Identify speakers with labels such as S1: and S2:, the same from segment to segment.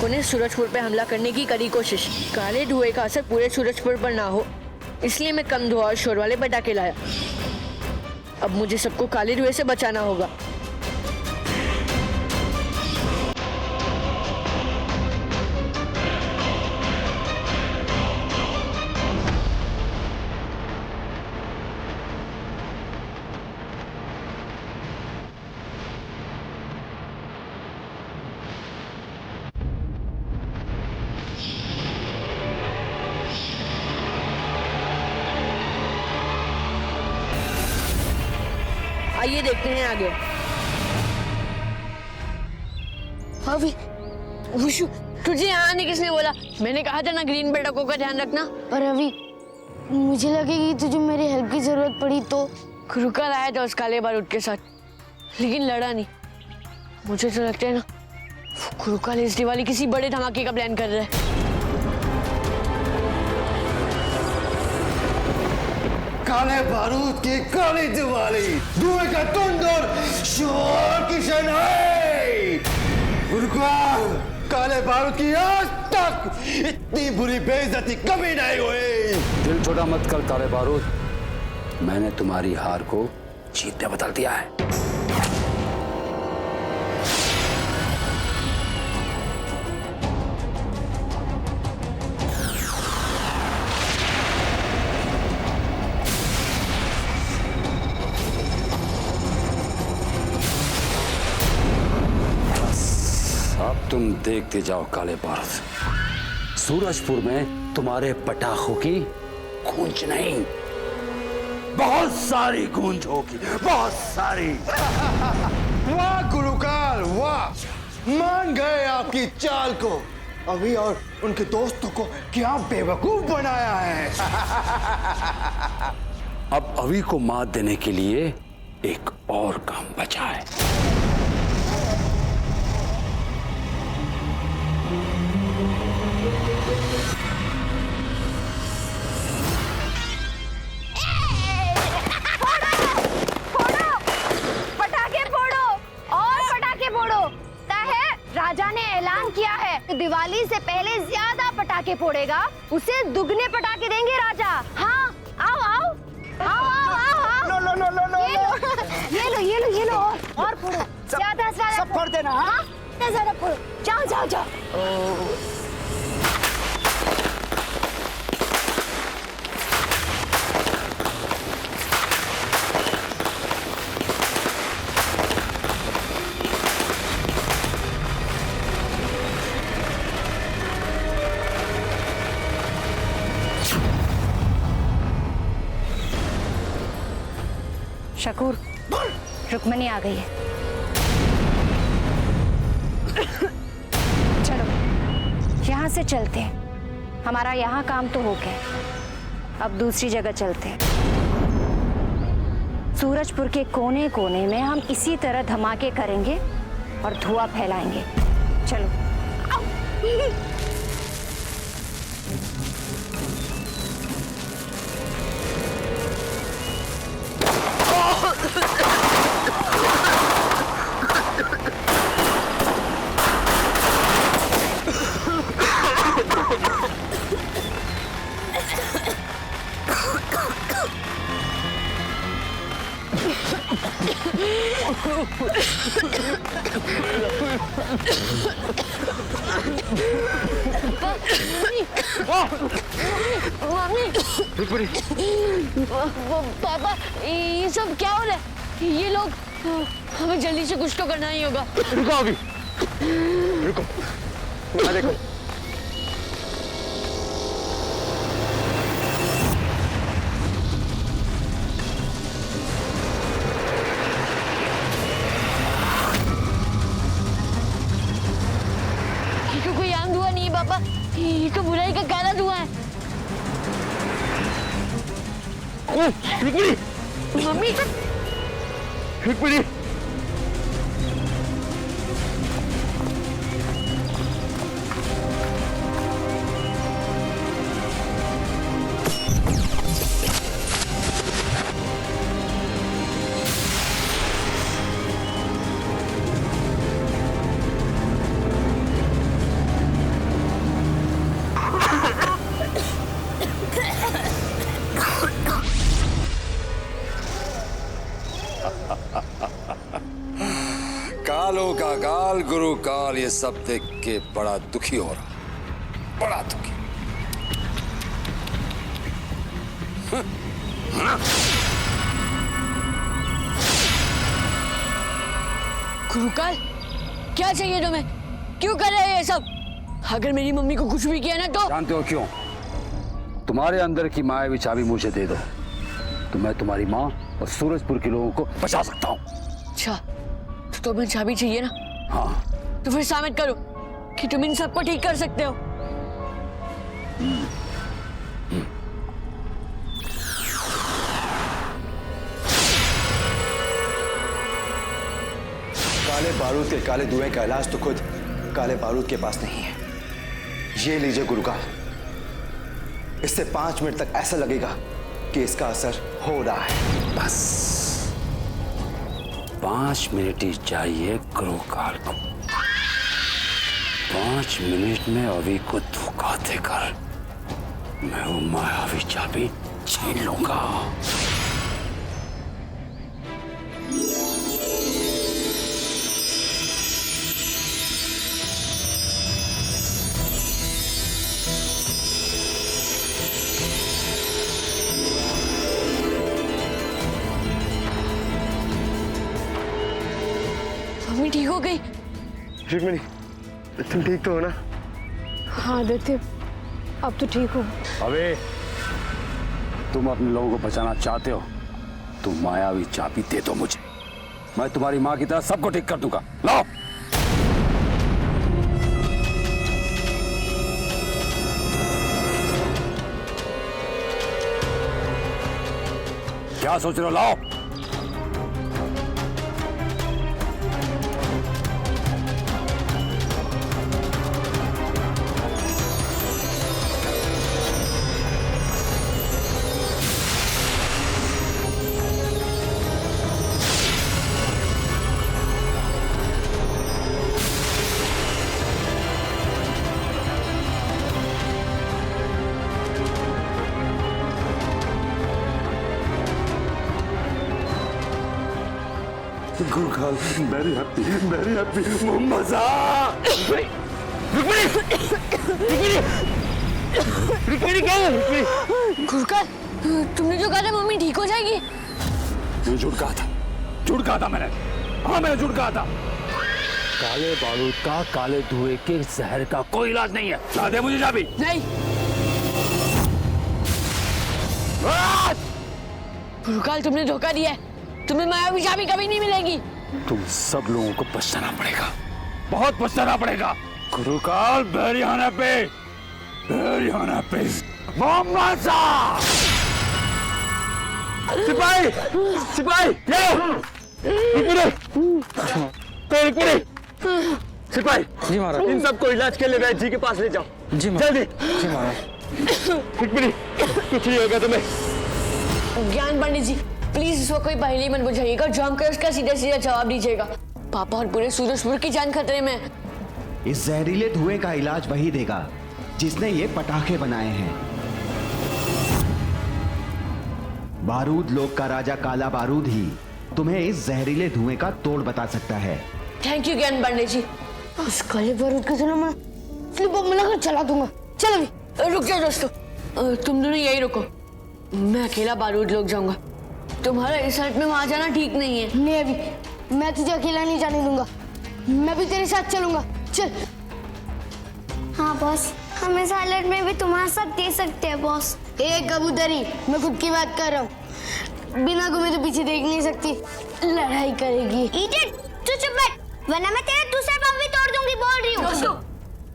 S1: डाकुओं ने सूरजपुर पे हमला करने की कड़ी कोशिश। काले धुएं का असर पूरे सूरजपुर पर ना हो, इसलिए मैं कम धुआं और शोर वाले पटाखे लाया। अब मुझे सबको काले धुएं से बचाना होगा। आइए देखते हैं आगे। अभी वुशु, तुझे यहाँ आने किसने बोला? मैंने कहा था ना ग्रीन पटाखों का ध्यान रखना।
S2: पर अभी मुझे लगेगी तुझे मेरी हेल्प की जरूरत पड़ी तो।
S1: खुरुकल आया था उस काले बारूद के साथ, लेकिन लड़ा नहीं। मुझे तो लगता है ना खुरुकल इस दिवाली किसी बड़े धमाके का प्लान कर रहा है।
S3: काले बारूद की काली दिवाली, धुएं का धुंध और शोर की शनाई। खुरुकल, काले बारूद की आज तक इतनी बुरी बेइज्जती कभी नहीं हुई।
S4: दिल छोटा मत कर काले बारूद, मैंने तुम्हारी हार को जीत में बदल दिया है। अब तुम देखते जाओ काले बारूद, सूरजपुर में तुम्हारे पटाखों की गूंज नहीं, बहुत सारी गूंज होगी, बहुत सारी।
S3: वाह खुरुकल वाह, मान गए आपकी चाल को। अभी और उनके दोस्तों को क्या बेवकूफ बनाया है।
S4: अब अभी को मात देने के लिए एक और काम बचा है।
S2: राजा ने ऐलान किया है कि दिवाली से पहले ज्यादा पटाखे फोड़ेगा उसे दुगने पटाखे देंगे राजा। हाँ, आओ आओ आओ आओ आओ आओ।
S3: लो लो लो लो लो
S2: ये लो और फोड़ो, ज्यादा से ज्यादा
S3: सब फोड़ देना। हाँ,
S2: ज्यादा फोड़ो, जाओ जाओ जाओ।
S5: शकूर, रुक्मणी आ गई है। चलो यहाँ से चलते हैं, हमारा यहाँ काम तो हो गया, अब दूसरी जगह चलते हैं। सूरजपुर के कोने कोने में हम इसी तरह धमाके करेंगे और धुआं फैलाएंगे। चलो।
S1: पापा, ये सब क्या हो रहा है? ये लोग, हमें जल्दी से कुछ तो करना ही होगा।
S3: रुको अभी, रुको, देखो।
S1: ये तो कोई आम धुआं नहीं है पापा, ये तो बुराई का काला धुआं है। मम्मी,
S3: रुक्मिणी,
S4: पिता काल गुरु काल ये सब देख के बड़ा दुखी हो रहा, बड़ा दुखी।
S1: गुरुकाल, क्या चाहिए तुम्हें? क्यों कर रहे हो ये सब? अगर मेरी मम्मी को कुछ भी किया ना तो।
S4: जानते हो क्यों? तुम्हारे अंदर की मायावी चाबी मुझे दे दो तो मैं तुम्हारी माँ और सूरजपुर के लोगों को बचा सकता हूँ।
S1: अच्छा, तो तुम्हें चाबी चाहिए ना?
S4: हाँ।
S1: तो फिर साबित करो कि तुम इन सबको ठीक कर सकते हो।
S3: काले बारूद के काले धुएं का इलाज तो खुद काले बारूद के पास नहीं है। ये लीजिए गुरुकाल, इससे 5 मिनट तक ऐसा लगेगा कि इसका असर हो रहा है।
S4: बस 5 मिनट ही चाहिए गुरुकाल को। 5 मिनट में अभी को धोखा देकर मैं वो मायावी चाबी छीन लूंगा।
S1: मम्मी ठीक हो गई?
S3: रुक्मिणी, तुम ठीक तो हो ना?
S5: हाँ आदित्य, अब तो ठीक हो।
S4: अबे तुम अपने लोगों को बचाना चाहते हो तो मायावी चाबी दे दो मुझे, मैं तुम्हारी माँ की तरह सबको ठीक कर दूंगा। लाओ। क्या सोच रहे हो? लाओ।
S3: गुरुकाल, very happy, मजा।
S1: गुरुकाल, तुमने जो कहा था मम्मी ठीक हो जाएगी।
S4: मैं झूठ कहा था मैंने। हाँ मैंने झूठ कहा था। काले बारूद का, काले धुएं के जहर का कोई इलाज नहीं है। ला दे मुझे चाबी।
S1: नहीं गुरुकाल, तुमने धोखा दिया है। तुम्हें मायावी चाबी कभी नहीं मिलेगी।
S4: तुम सब लोगों को पछताना पड़ेगा, बहुत पछताना पड़ेगा। गुरुकाल, बहरियाना पे मोहम्मद शाह। सिपाही सिपाही
S6: जी महाराज।
S3: इन सबको इलाज के लिए वैद्य जी के पास ले जाओ।
S6: जी महाराज।
S3: जल्दी।
S6: जी महाराज।
S3: कुछ नहीं होगा तुम्हें।
S1: ज्ञान पंडित जी, प्लीज इसको कोई पहेली मत बुझाइएगा। जो हम करें उसका सीधा सीधा जवाब दीजिएगा। पापा और पूरे सूरजपुर की जान खतरे में है।
S7: इस जहरीले धुएं का इलाज वही देगा जिसने ये पटाखे बनाए हैं। बारूद लोक का राजा काला बारूद ही तुम्हें इस जहरीले धुएं का तोड़ बता सकता है।
S1: थैंक यू ज्ञान पंडित जी।
S2: उस काले बारूद के साथ मैं फ्लिप बम लगाकर चला दूंगा। चल अभी।
S1: रुक जाओ दोस्तों, तुम दोनों यही रुको। मैं अकेला बारूद लोग जाऊंगा। तुम्हारा इस हालत में वहां जाना ठीक नहीं है।
S2: नहीं अभी मैं तुझे अकेला नहीं जाने दूंगा। मैं भी तेरे साथ चलूंगा। चल।
S8: हाँ बॉस, हम इस हालत में भी तुम्हारा साथ दे सकते हैं बॉस।
S2: एक कबूतरी, मैं खुद की बात कर रहा हूँ। बिना घूमे तो पीछे देख नहीं सकती, लड़ाई करेगी।
S8: इडियट, तू चुप बैठ, वरना मैं तेरा दूसरा पाँव भी तोड़ दूंगी। बोल रही हूँ।
S1: दोस्तों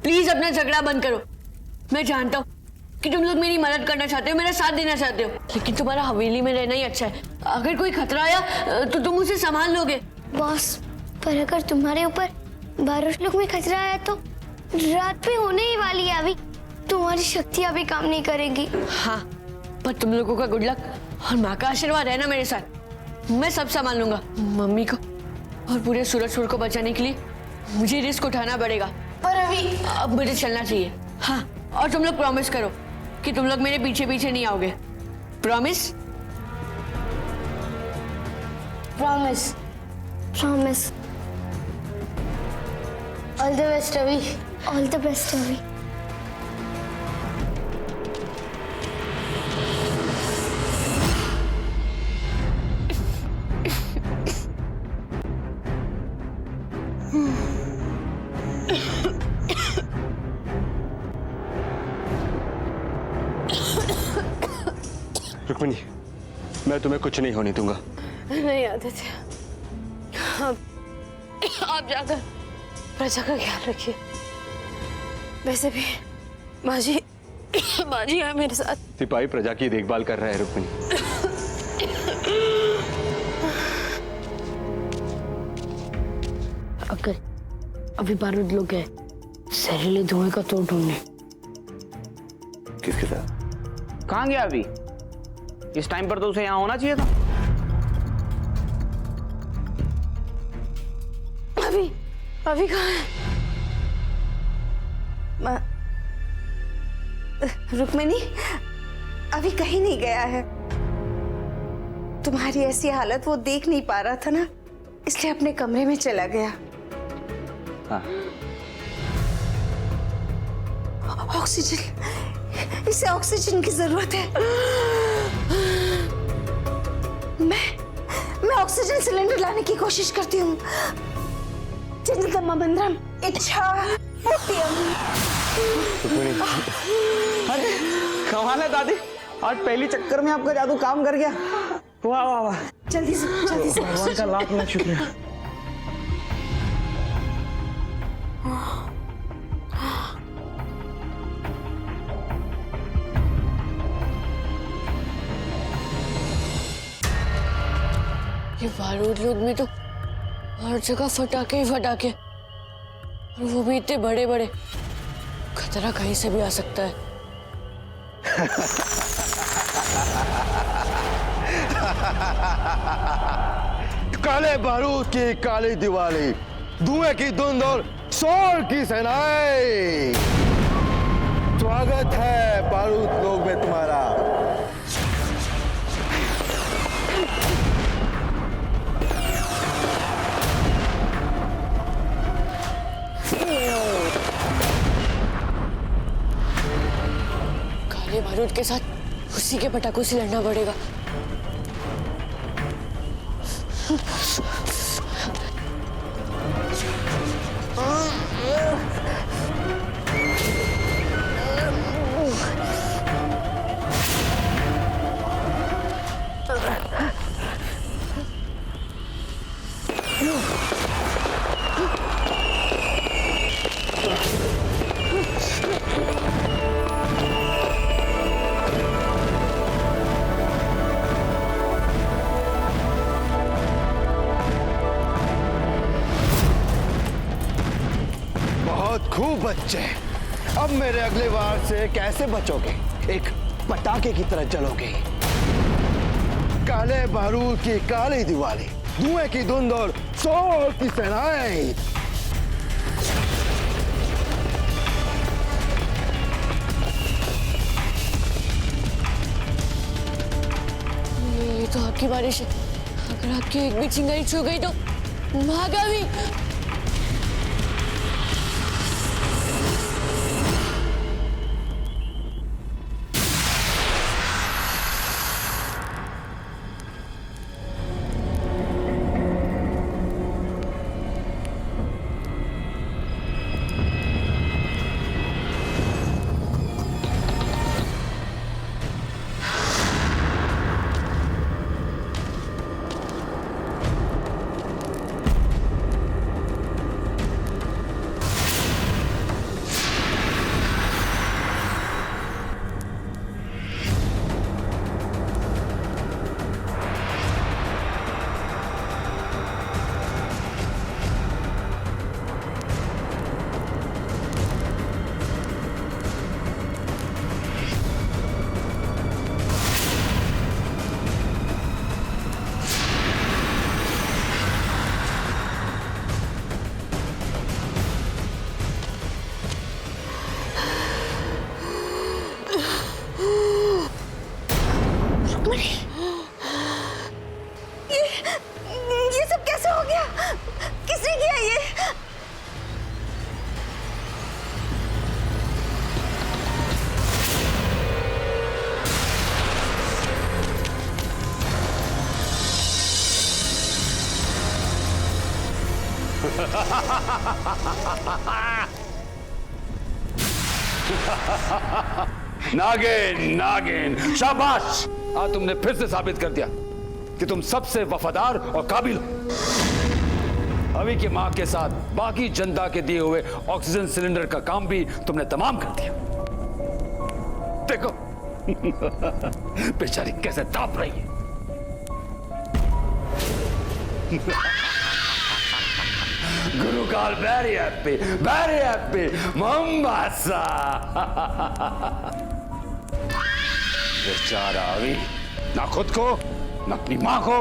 S1: प्लीज अपना झगड़ा बंद करो। मैं जानता हूँ कि तुम लोग मेरी मदद करना चाहते हो, मेरा साथ देना चाहते हो, लेकिन तुम्हारा हवेली में रहना ही अच्छा है। अगर कोई खतरा आया तो तुम उसे संभाल लोगे।
S8: बॉस, पर अगर तुम्हारे ऊपर बारूद लोग में खतरा आया तो रात भी होने ही वाली है। अभी तुम्हारी शक्तियाँ भी काम नहीं करेगी।
S1: हाँ, पर तुम लोगों का गुड लक और माँ का आशीर्वाद है ना मेरे साथ। मैं सब संभाल लूंगा। मम्मी को और पूरे सूरजपुर को बचाने के लिए मुझे रिस्क उठाना पड़ेगा।
S2: पर अभी
S1: अब मुझे चलना चाहिए। हाँ, और तुम लोग प्रॉमिस करो कि तुम लोग मेरे पीछे पीछे नहीं आओगे। Promise?
S2: Promise.
S8: Promise. All the best Ravi. All the best Ravi.
S3: Rukmini, मैं तुम्हें कुछ नहीं होने दूंगा।
S6: नहीं आदित्य, आप जाकर प्रजा का ख्याल रखिए। वैसे भी माजी माजी है मेरे साथ।
S3: सिपाही प्रजा की देखभाल कर रहा है रुक्मिणी।
S1: अगर अभी बारूद लोग गए जहरीले धुएं का तोड़ ढूंढने।
S3: किसके साथ?
S9: कहाँ गया अभी? इस टाइम पर तो उसे यहाँ होना चाहिए था।
S6: अभी कहाँ है?
S10: रुक्मिणी अभी कहीं नहीं गया है। तुम्हारी ऐसी हालत वो देख नहीं पा रहा था ना, इसलिए अपने कमरे में चला गया।
S9: हाँ।
S10: ऑक्सीजन, इसे ऑक्सीजन की जरूरत है। मैं ऑक्सीजन सिलेंडर लाने की कोशिश करती हूँ। मंत्रम इच्छा
S9: अरे कमाल है दादी, आज पहली चक्कर में आपका जादू काम कर गया। वाह वाह वाह।
S10: जल्दी से
S9: भगवान का लाख लाख शुक्रिया।
S1: ये बारूद लोग में तो हर जगह फटाके ही फटाके, और वो भी इतने बड़े बड़े। खतरा कहीं से भी आ सकता है।
S3: काले बारूद की काली दिवाली, धुएं की धुंध और शोर की सेनाएं। स्वागत है बारूद लोग में तुम्हारा।
S1: काले बारूद के साथ उसी के पटाखों से लड़ना पड़ेगा।
S3: खूब बच्चे, अब मेरे अगले वार से कैसे बचोगे? एक पटाखे की तरह जलोगे। काले बारूद की काली दिवाली, धुएं की धुंध और शोर की सेनाएं।
S1: ये तो आपकी बारिश है। अगर आपकी एक भी चिंगारी छू गई तो महागावी।
S4: नागिन नागिन शाबाश, आज तुमने फिर से साबित कर दिया कि तुम सबसे वफादार और काबिल हो। अभी की मां के साथ बाकी जनता के दिए हुए ऑक्सीजन सिलेंडर का काम भी तुमने तमाम कर दिया। देखो बेचारी कैसे ताप रही है। गुरुकाल very happy, Mombasa। बेचारा अभी ना खुद को ना अपनी मां को,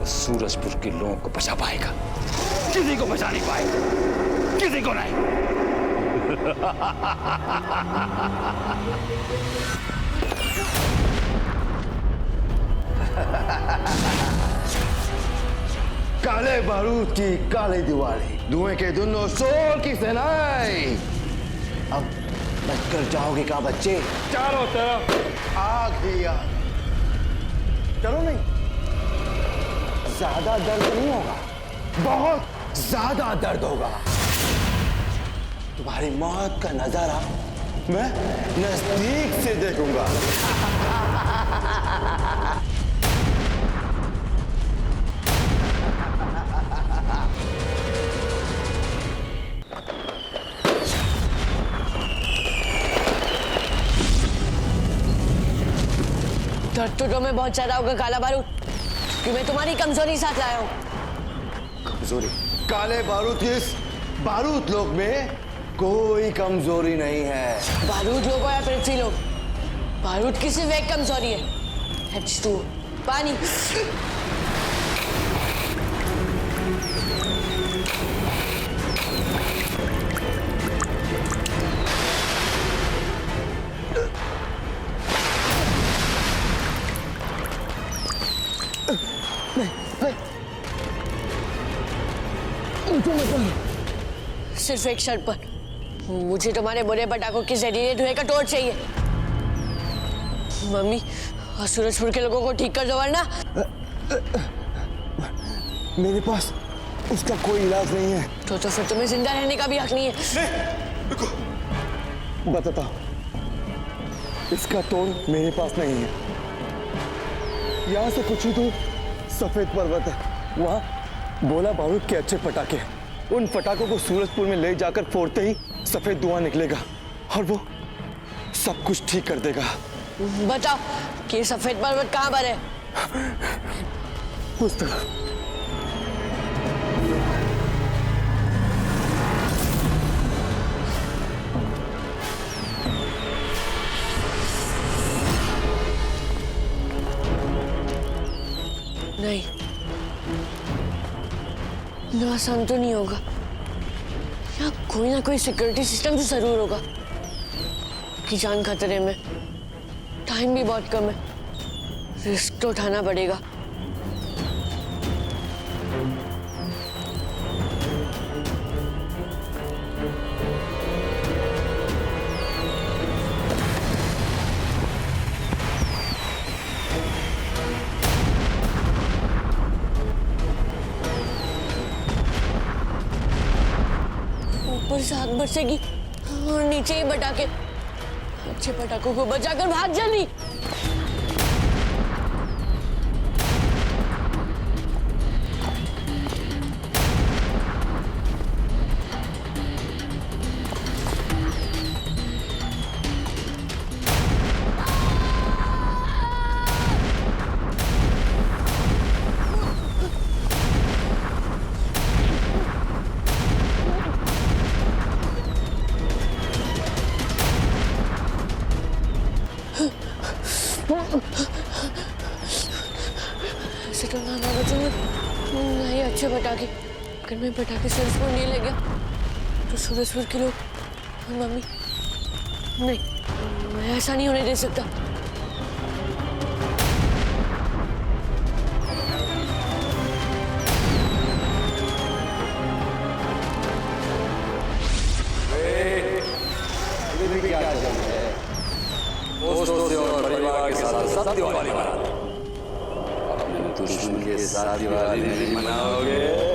S4: सूरजपुर के लोगों को बचा पाएगा। किसी को बचा नहीं पाएगा, किसी को नहीं।
S3: काले बारूद की काली दिवाली, धुएं के दोनों शोर की सेनाएं। अब बचकर जाओगे कहां बच्चे? चारों तरफ आग ही आग। डरो नहीं, ज्यादा दर्द नहीं होगा, बहुत ज्यादा दर्द होगा। तुम्हारी मौत का नजारा मैं नजदीक से देखूंगा।
S1: दर्द तो तुम्हें बहुत ज्यादा होगा काला बारूद, कि मैं तुम्हारी कमजोरी साथ लाया हूँ।
S3: कमजोरी? काले बारूद की इस बारूद लोक में कोई कमजोरी नहीं है।
S1: बारूद लोग हो या पृथ्वी लोग, बारूद की सिर्फ एक कमजोरी है, H2O, पानी। सिर्फ एक शर्त पर, मुझे तुम्हारे बुरे पटाखों की जहरीले धुएं का टोर चाहिए। मम्मी और सूरजपुर के लोगों को ठीक कर दो, वरना
S3: मेरे पास उसका कोई इलाज नहीं है।
S1: तो फिर तुम्हें जिंदा रहने का भी हक नहीं है।
S3: रुको, बताता हूं। इसका तोड़ मेरे पास नहीं है। यहाँ से कुछ ही दूर सफेद पर्वत है, वहाँ गोला बारूद के अच्छे पटाखे हैं। उन पटाखों को सूरजपुर में ले जाकर फोड़ते ही सफेद धुआं निकलेगा और वो सब कुछ ठीक कर देगा।
S1: बताओ कि सफेद पर्वत कहाँ पर है?
S3: उस तरह।
S1: नहीं, ना आसान तो नहीं होगा। यहाँ कोई ना कोई सिक्योरिटी सिस्टम तो जरूर होगा। कि जान खतरे में, टाइम भी बहुत कम है, रिस्क तो उठाना पड़ेगा। ऊपर से आग बरसेगी और नीचे ही पटाखे। अच्छे पटाखों को बचाकर भाग जल्दी। ऐसे तो ना बचूंगा, नहीं अच्छे पटाखे। अगर मैं पटाखे सूरजपुर नहीं ले गया तो सूरजपुर के लोग और मम्मी, नहीं, मैं ऐसा नहीं होने दे सकता।
S4: दोस्तों और परिवार के साथ सब दिवाली मनाओ। अपने दुश्मन के साथ दिवाली नहीं मनाओगे?